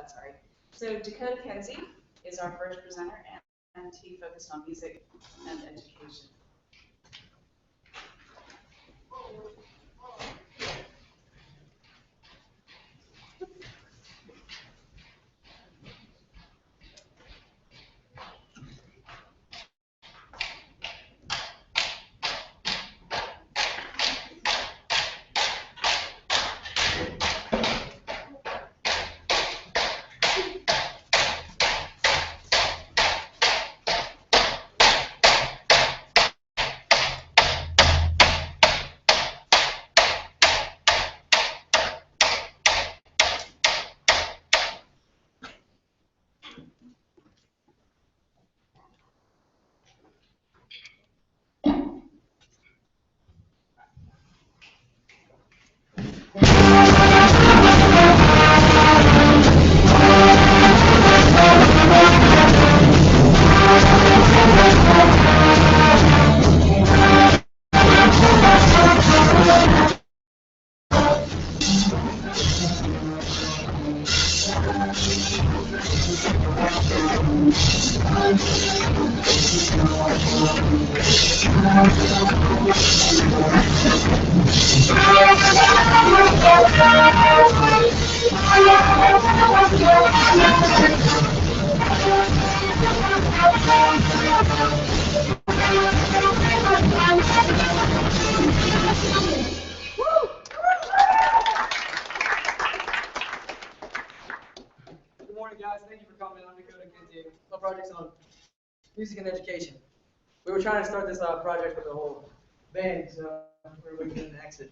sorry. So DKensy is our first presenter, and he focused on music and education. Good morning, guys. Thank you for coming. I'm DKensy. My project's on music and education. We were trying to start this project with the whole band, so we're waiting an exit.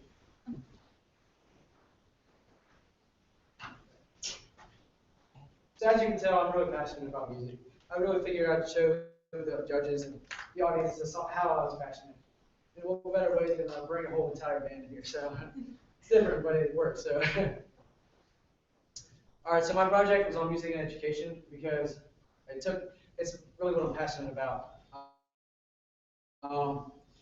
So as you can tell, I'm really passionate about music. I really figured I'd show the judges and the audience how I was passionate. And what better way than bring a whole entire band in here? So it's different, but it works. So. All right, so my project was on music and education because it's really what I'm passionate about.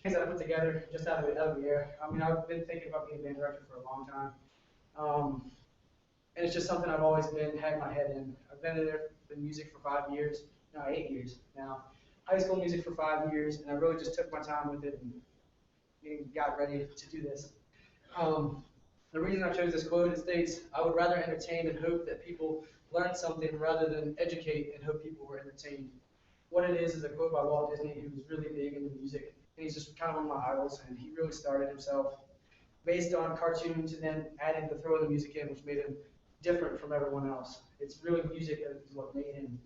Things that I put together just out of the air. I mean, I've been thinking about being a band director for a long time. And it's just something I've always had my head in. I've been in music for 5 years, no, 8 years now. High school music for 5 years, and I really just took my time with it and got ready to do this. The reason I chose this quote, it states, "I would rather entertain and hope that people learn something rather than educate and hope people were entertained." What it is a quote by Walt Disney, who was really big into music, and he's just kind of one of my idols, and he really started himself based on cartoons and then adding the throw of the music in, which made him different from everyone else. It's really music that is what made him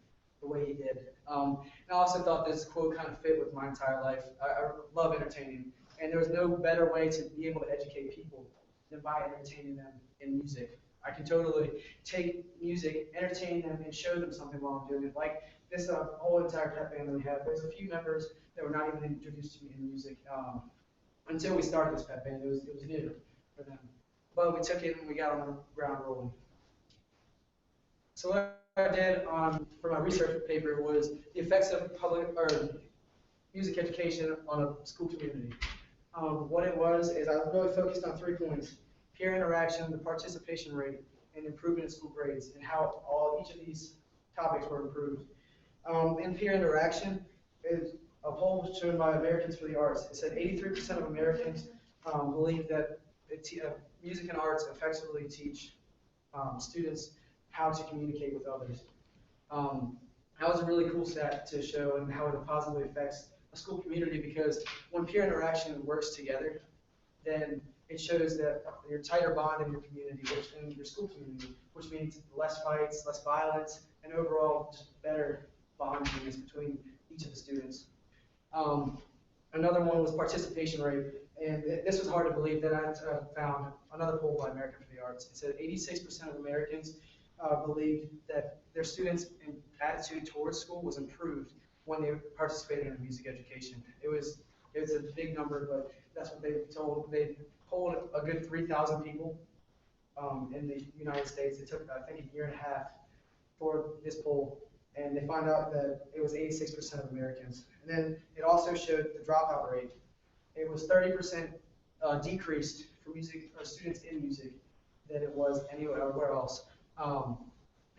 the way he did. And I also thought this quote kind of fit with my entire life. I love entertaining, and there was no better way to be able to educate people than by entertaining them in music. I can totally take music, entertain them, and show them something while I'm doing it. Like this whole entire pep band that we have, there's a few members that were not even introduced to me in music until we started this pep band. It was new for them. But we took it and we got on the ground rolling. So what I did for my research paper was the effects of music education on a school community. What it was is I really focused on 3 points: peer interaction, the participation rate, and improvement in school grades, and how each of these topics were improved. In peer interaction, is a poll shown by Americans for the Arts. It said 83% of Americans believe that music and arts effectively teach students how to communicate with others. That was a really cool stat to show and how it positively affects a school community, because when peer interaction works together, then it shows that you're tighter bond in your community, in your school community, which means less fights, less violence, and overall just better bonding between each of the students. Another one was participation rate, and this was hard to believe. That I found another poll by American for the Arts. It said 86% of Americans believed that their students' attitude towards school was improved when they participated in music education. It was a big number, but that's what they told. They polled a good 3,000 people in the United States. It took, I think, a year and a half for this poll, and they found out that it was 86% of Americans. And then it also showed the dropout rate. It was 30% decreased for students in music than it was anywhere else.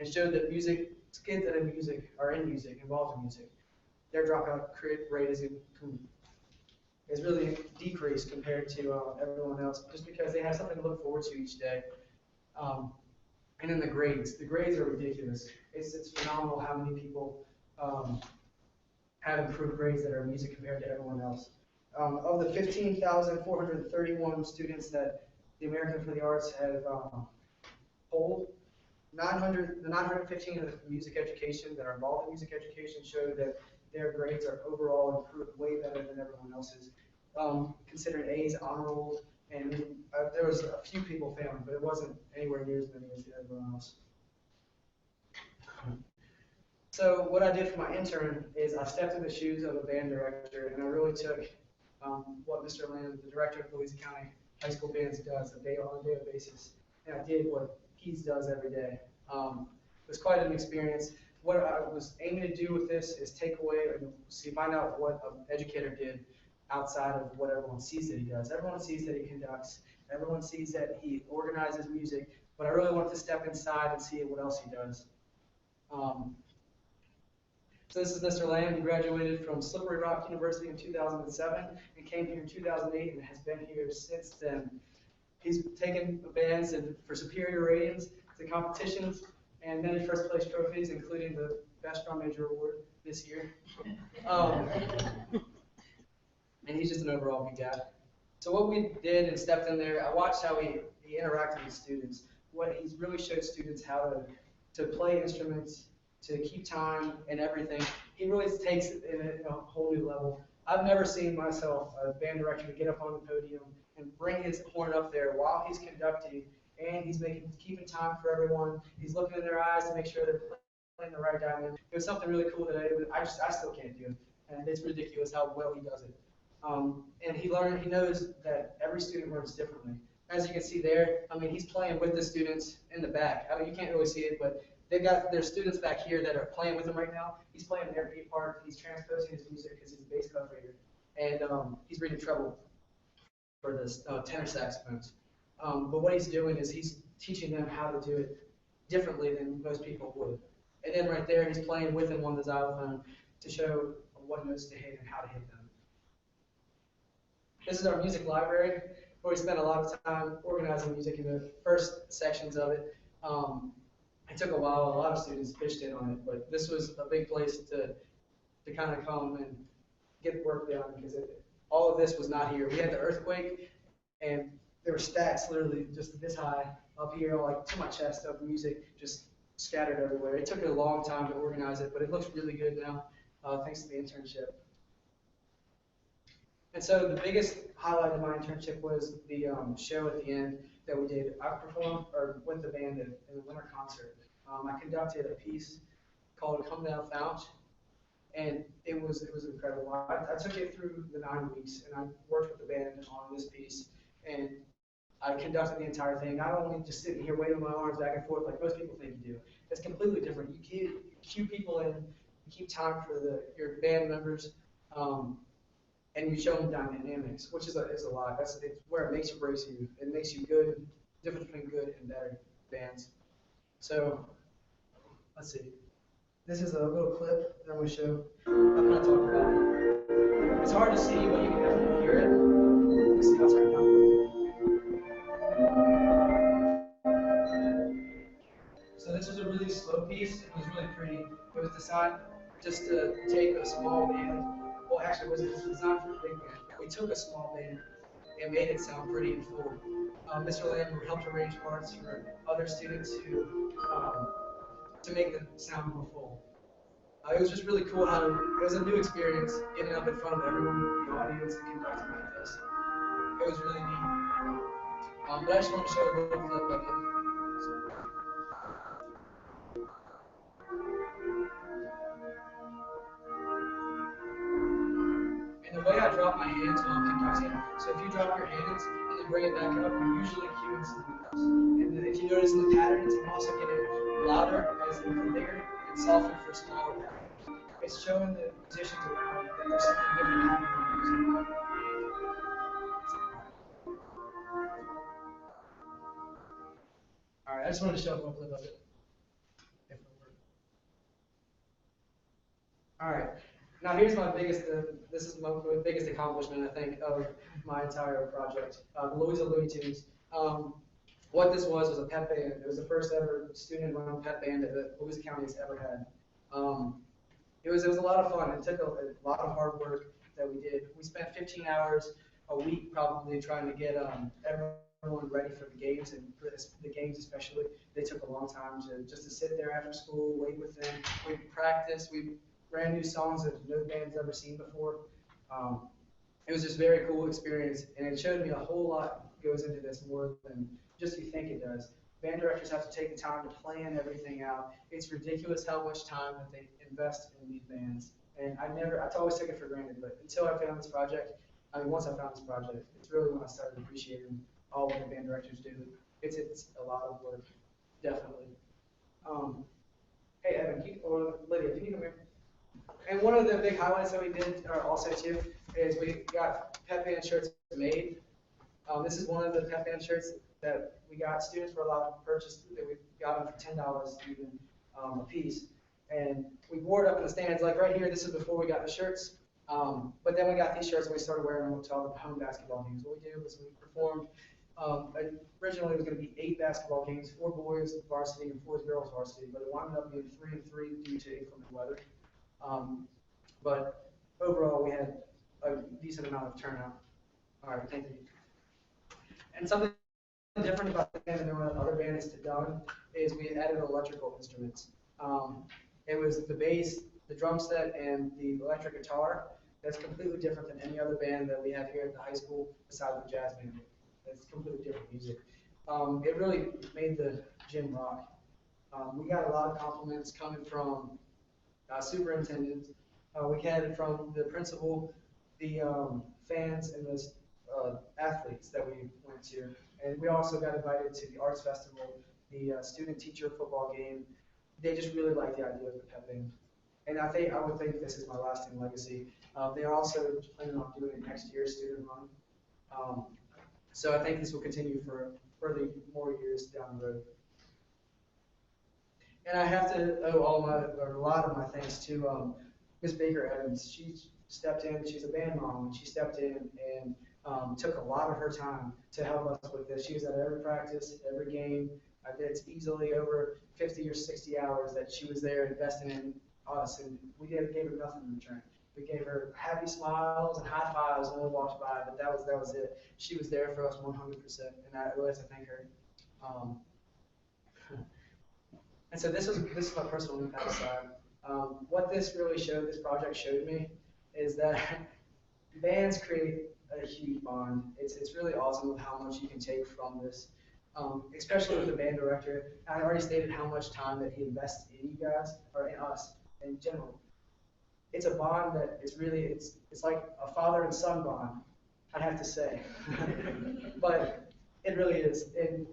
and showed that kids that are in music, involved in music, their dropout rate is really decreased compared to everyone else, just because they have something to look forward to each day. And then the grades are ridiculous. It's phenomenal how many people have improved grades that are in music compared to everyone else. Of the 15,431 students that the American for the Arts have polled, the 915 of music education that are involved in music education show that their grades are overall improved way better than everyone else's. Considering A's, honor roll, and there was a few people failing, but it wasn't anywhere near as many as everyone else. So what I did for my intern is I stepped in the shoes of a band director, and I really took what Mr. Lamb, the director of Louisa County High School Bands, does on a daily basis, and I did what he does every day. It was quite an experience. What I was aiming to do with this is take away and find out what an educator did outside of what everyone sees that he does. Everyone sees that he conducts. Everyone sees that he organizes music, but I really want to step inside and see what else he does. So this is Mr. Lamb. He graduated from Slippery Rock University in 2007 and came here in 2008 and has been here since then. He's taken bands for superior ratings to competitions and many first place trophies, including the Best Drum Major Award this year. And he's just an overall good guy. So what we did and stepped in there, I watched how he interacted with students. He's really showed students how to play instruments, to keep time and everything. He really takes it in a whole new level. I've never seen myself, a band director, to get up on the podium and bring his horn up there while he's conducting, and he's keeping time for everyone. He's looking in their eyes to make sure they're playing the right diamond. It was something really cool that I still can't do, and it's ridiculous how well he does it. And he knows that every student learns differently. As you can see there, I mean, he's playing with the students in the back. I mean, you can't really see it, but they've got their students back here that are playing with him right now. He's playing their beat part. He's transposing his music because he's a bass clef reader, and he's reading treble for the tenor saxophones. But what he's doing is he's teaching them how to do it differently than most people would. And then right there, he's playing with him on the xylophone to show what notes to hit and how to hit them. This is our music library, where we spent a lot of time organizing music in the first sections of it. It took a while. A lot of students pitched in on it, but this was a big place to kind of come and get work done, because all of this was not here. We had the earthquake, and there were stacks literally just this high up here, like to my chest, of music just scattered everywhere. It took a long time to organize it, but it looks really good now, thanks to the internship. And so the biggest highlight of my internship was the show at the end that we did. I performed with the band in the winter concert. I conducted a piece called "Come Thou Fount," and it was incredible. I took it through the 9 weeks, and I worked with the band on this piece, and I conducted the entire thing. Not only just sitting here waving my arms back and forth like most people think you do. It's completely different. You cue people in, you keep time for your band members. And you show them dynamics, which is a lot. It's where it makes or breaks you. It makes you good, difference between good and better bands. So, let's see. This is a little clip that I'm going to show. I'm going to talk about it. It's hard to see, but you can definitely hear it. Let's see how it's right now. So this was a really slow piece. It was really pretty. It was designed just to take a small band. Well, actually, it wasn't designed for a big band. We took a small band and made it sound pretty and full. Mr. Lamb helped arrange parts for other students to make the sound more full. It was just really cool how it was a new experience getting up in front of everyone in the audience and conducting like this. It was really neat. But I just want to show a little clip of it. And the way I drop my hands while I'm conducting, so if you drop your hands and then bring it back up, you usually cue in something else. And then if you notice in the patterns, I'm also getting louder as in bigger and softer for smaller patterns. It's showing the musicians around that there's something different happening in music. Alright, I just wanted to show a little clip of it. If All right. Now here's my biggest, this is my biggest accomplishment, I think, of my entire project, the Louisa Looney Tunes. What this was a pep band. It was the first ever student-run pep band that Louisa County has ever had. It was a lot of fun. It took a lot of hard work that we did. We spent 15 hours a week probably trying to get everyone ready for the games, and for the games especially. They took a long time to sit there after school, wait with them. We practiced. We ran new songs that no band's ever seen before. Um, it was just a very cool experience, and it showed me a whole lot goes into this more than just you think it does. Band directors have to take the time to plan everything out. It's ridiculous how much time that they invest in these bands. And I always took it for granted, but until I found this project, once I found this project, it's really when I started appreciating all what the band directors do. It's a lot of work, definitely. Um, hey, Evan, or Lydia, can you come here? And one of the big highlights that we did also too is we got pep band shirts made. This is one of the pep band shirts that we got. Students were allowed to purchase that we got them for $10 even a piece. And we wore it up in the stands. Like right here, this is before we got the shirts. But then we got these shirts and we started wearing them to all the home basketball games. What we did was we performed, originally it was going to be 8 basketball games, 4 boys varsity and 4 girls varsity, but it wound up being 3 and 3 due to inclement weather. But overall, we had a decent amount of turnout. All right, thank you. And something different about the band than what other bands have done is we added electrical instruments. It was the bass, the drum set, and the electric guitar. That's completely different than any other band that we have here at the high school besides the jazz band. It's completely different music. It really made the gym rock. We got a lot of compliments coming from superintendent. We had it from the principal, the fans, and the athletes that we went to. And we also got invited to the arts festival, the student-teacher football game. They just really liked the idea of the pep band. And I would think this is my lasting legacy. They're also planning on doing it next year, student run. So I think this will continue for further more years down the road. And I have to owe a lot of my thanks to Miss Baker Evans. She stepped in. She's a band mom, and she stepped in and took a lot of her time to help us with this. She was at every practice, every game. It's easily over 50 or 60 hours that she was there investing in us, and we gave her nothing in return. We gave her happy smiles and high fives when we walked by, but that was it. She was there for us 100%, and I really have to thank her. And so this is my personal impact side. What this project showed me, is that bands create a huge bond. It's really awesome with how much you can take from this, especially with the band director. I already stated how much time that he invests in you guys, or in us in general. It's a bond that it's like a father and son bond, I'd have to say. But it really is. And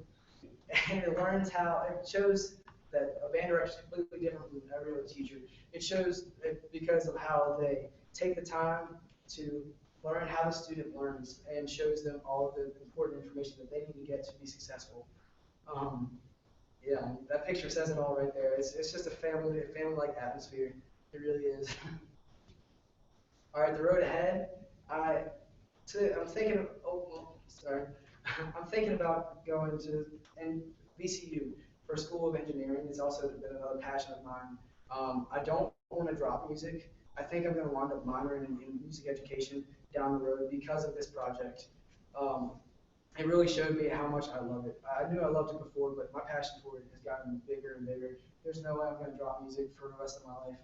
it shows that a band director is completely different from every other teacher. It shows that because of how they take the time to learn how the student learns and shows them all of the important information that they need to get to be successful. Yeah, that picture says it all right there. It's just a family-like atmosphere. It really is. All right, the road ahead. I'm thinking of, I'm thinking about going to VCU for School of Engineering. It's also been another passion of mine. I don't want to drop music. I think I'm going to wind up minoring in music education down the road because of this project. It really showed me how much I love it. I knew I loved it before, but my passion for it has gotten bigger and bigger. There's no way I'm going to drop music for the rest of my life.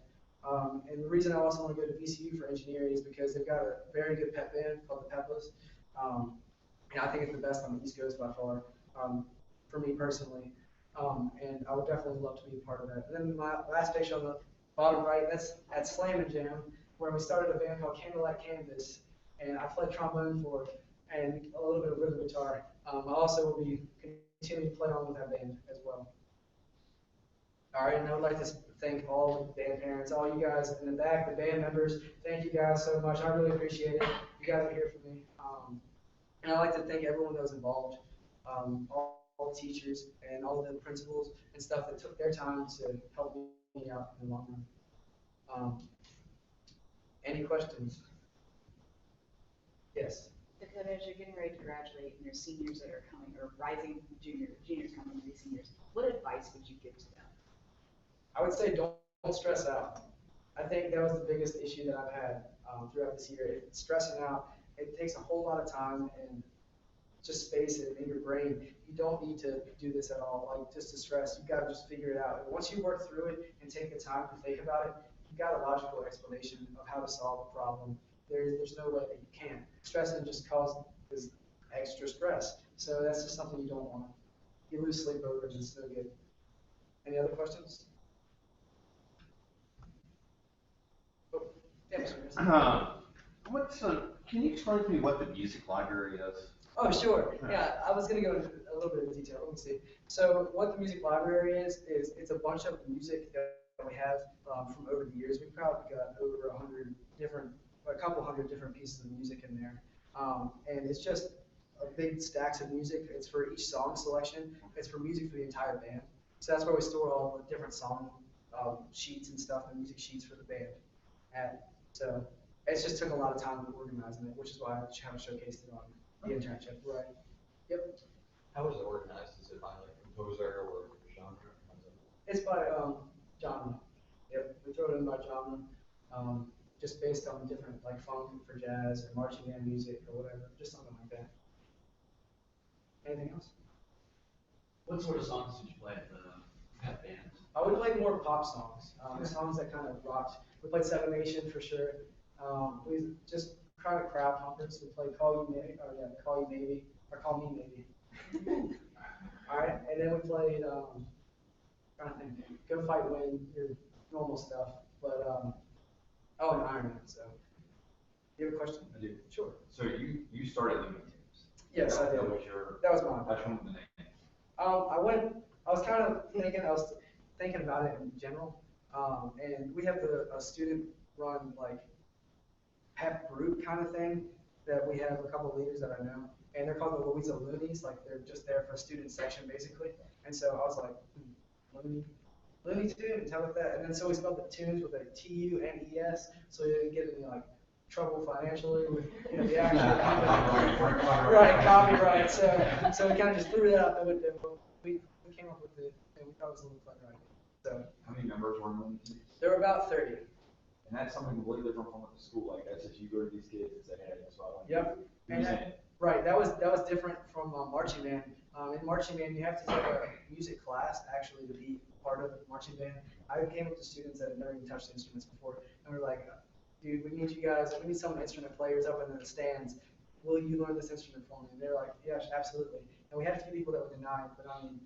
And the reason I also want to go to VCU for engineering is because they've got a very good pep band called the Peplas. And I think it's the best on the East Coast by far, for me personally. And I would definitely love to be a part of that. And then my last picture on the bottom right, that's at Slam & Jam, where we started a band called Candlelight Canvas. And I played trombone for it and a little bit of rhythm guitar. I also will be continuing to play on with that band as well. All right, and I would like to thank all the band parents, all you guys in the back, the band members. Thank you guys so much. I really appreciate it. You guys are here for me. And I'd like to thank everyone that was involved, all the teachers and all the principals and stuff that took their time to help me out in the long run. Any questions? Yes. Dakota, as you're getting ready to graduate and there's seniors that are coming, or rising juniors coming to be seniors, what advice would you give to them? I would say don't stress out. I think that was the biggest issue that I've had throughout this year. Stressing out, it takes a whole lot of time and just space it in your brain. You don't need to do this at all, like just to stress. You gotta just figure it out. And once you work through it and take the time to think about it, you got a logical explanation of how to solve the problem. There's no way that you can. Stressing just causes extra stress. So that's just something you don't want. You lose sleep over it, and it's no good. Any other questions? Oh, yeah, Mr. Harris. Can you explain to me what the music library is? Oh, sure. Yeah, I was going to go into a little bit of detail. Let me see. So what the music library is it's a bunch of music that we have from over the years. We've probably got over a couple hundred different pieces of music in there. And it's just a big stacks of music. It's for each song selection. It's for music for the entire band. So that's where we store all the different song sheets and stuff, the music sheets for the band. And so it just took a lot of time organizing it, which is why I haven't showcased it on the internship. Right. Yep. How is it organized? Is it by like composer or genre? It's by genre. Yep. We throw it in by genre, just based on different like funk for jazz or marching band music or whatever, just something like that. Anything else? What sort of songs did you play at that band? We played more pop songs, songs that kind of rocked. We played Seven Nation for sure. We just kind of crowd pumpers. We played Call You Maybe, Call You Maybe, or Call Me Maybe. All right, and then we played, trying to think, Go Fight Win, your normal stuff. But and Iron Man. So, you have a question? I do. Sure. So you started Lumen Teams. Yes, I did. That was your. That was mine. That's from the name. I was kind of thinking about it in general, and we have a student-run like pep group kind of thing that we have a couple of leaders that I know, and they're called the Louisa Loonies. Like they're just there for a student section basically. And so I was like, Looney Tunes, how about that? And then so we spelled the tunes with a T-U-N-E-S, so you didn't get any like trouble financially with the actual right copyright. So we kind of just threw that out the window. We came up with it, and we thought it was a little clever idea. So How many members were in Lumen Teams? there were about 30. And that's something completely different from what the school like. That's just you go to these kids and say, hey, that's what I want. Yep. And that was different from marching band. In marching band, you have to take a music class actually to be part of the marching band. I came up to students that had never even touched instruments before, and we're like, dude, we need some instrument players up in the stands. Will you learn this instrument for me? And they're like, yes, absolutely. And we had a few people that would deny it, but I mean,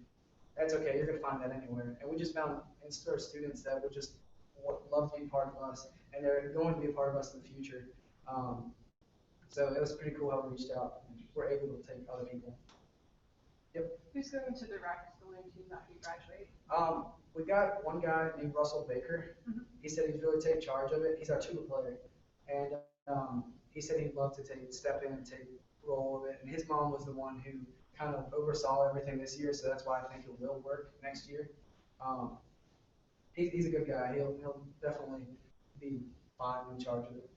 that's okay. You're gonna find that anywhere. And we just found students that would just love to be part of us, and they're going to be a part of us in the future. So it was pretty cool how we reached out. We're able to take other people. Yep. Who's going to the Looney team after you graduate? We got one guy named Russell Baker. Mm-hmm. He said he'd really take charge of it. He's our tuba player, and he said he'd love to step in and take role of it. And his mom was the one who kind of oversaw everything this year, so that's why I think it will work next year. He's a good guy. He'll definitely be fine in charge of it.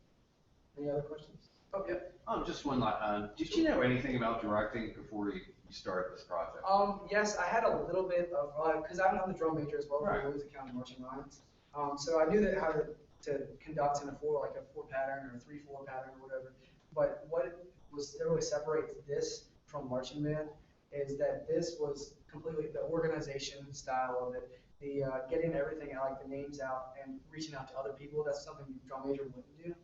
Any other questions? Oh, yeah. Just one last. Did you know anything about directing before you started this project? Yes, I had a little bit of, because I'm the drum major as well for Louisa County Marching Lions. So I knew that how to conduct in a 4 pattern or a 3/4 pattern or whatever. But what really separates this from marching band is that this was completely the organization style of it, the getting everything out, like the names out and reaching out to other people. That's something the drum major wouldn't do.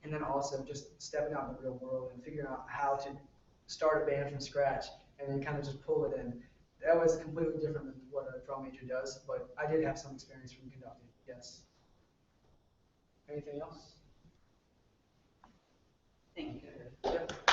And then also just stepping out in the real world and figuring out how to start a band from scratch and then kind of just pull it in. That was completely different than what a drum major does, but I did have some experience from conducting, yes. Anything else? Thank you. Yep.